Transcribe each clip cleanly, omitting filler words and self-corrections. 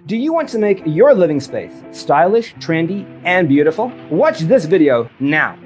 Do you want to make your living space stylish, trendy, and beautiful? Watch this video now.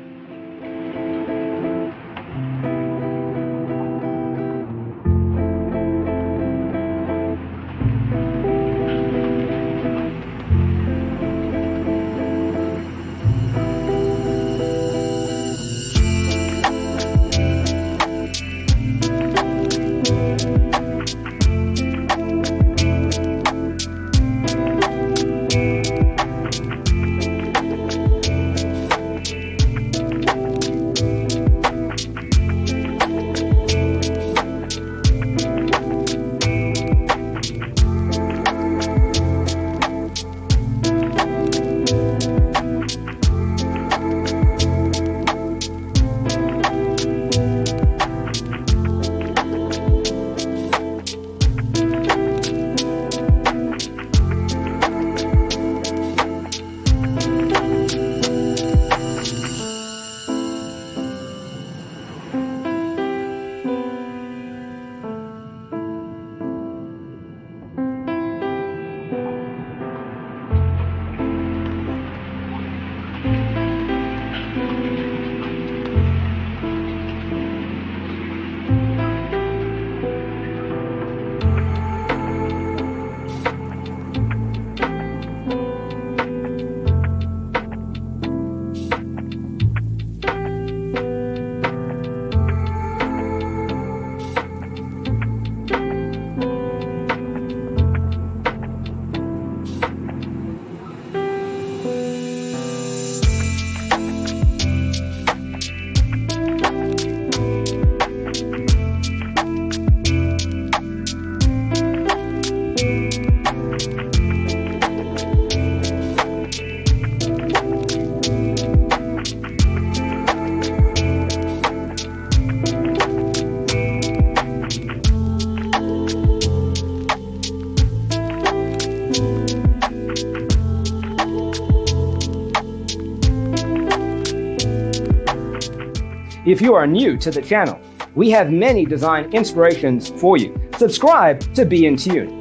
If you are new to the channel, we have many design inspirations for you. Subscribe to be in tune.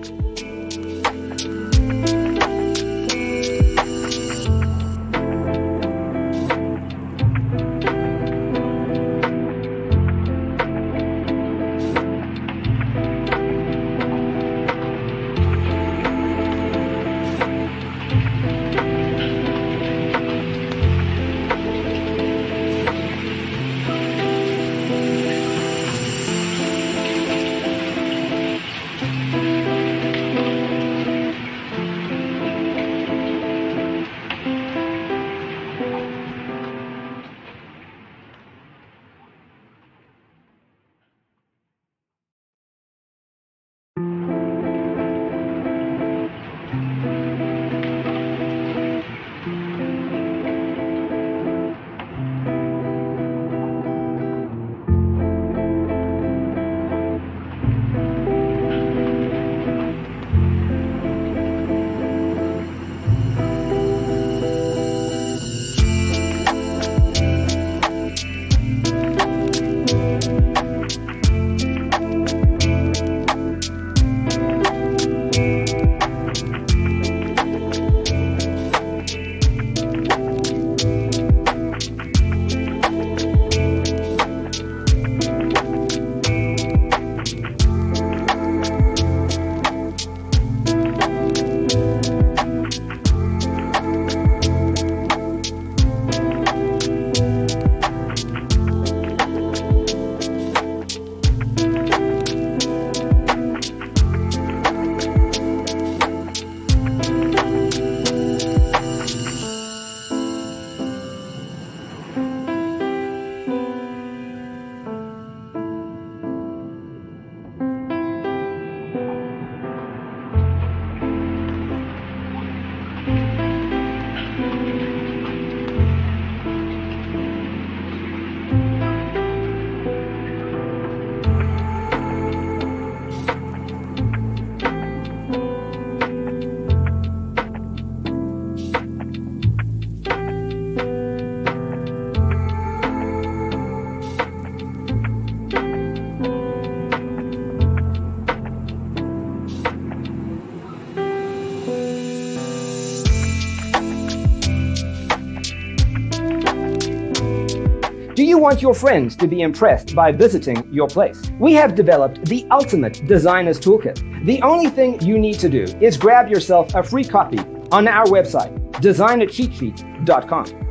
You want your friends to be impressed by visiting your place. We have developed the ultimate designer's toolkit. The only thing you need to do is grab yourself a free copy on our website, designercheatsheet.com.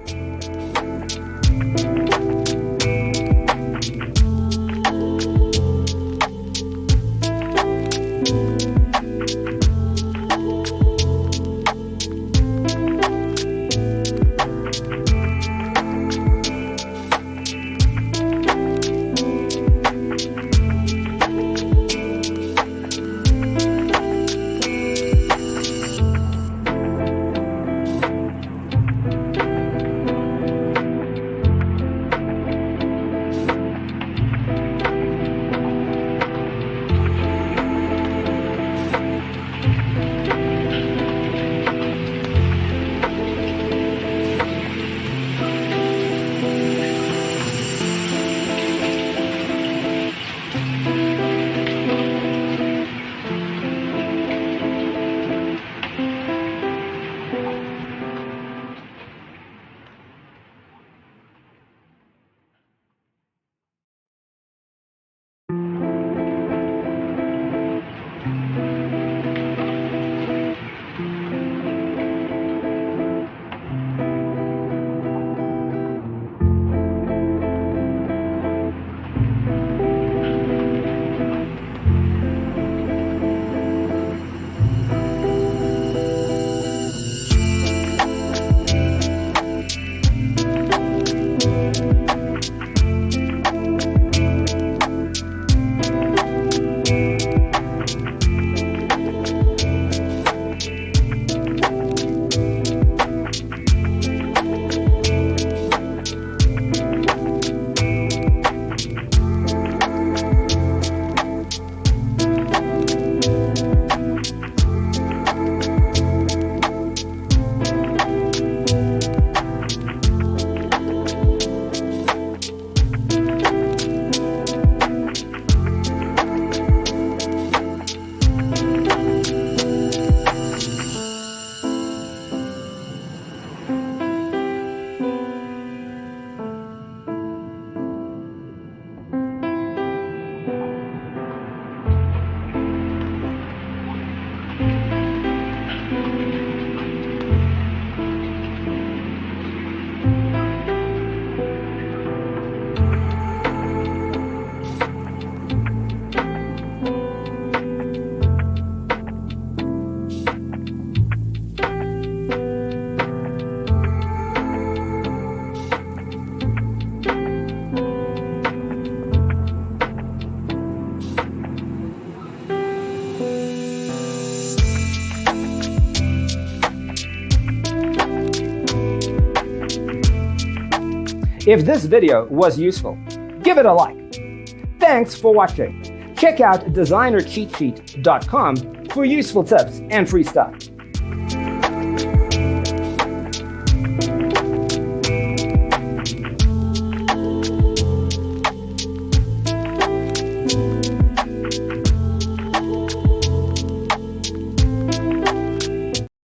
If this video was useful, give it a like. Thanks for watching. Check out designercheatsheet.com for useful tips and free stuff.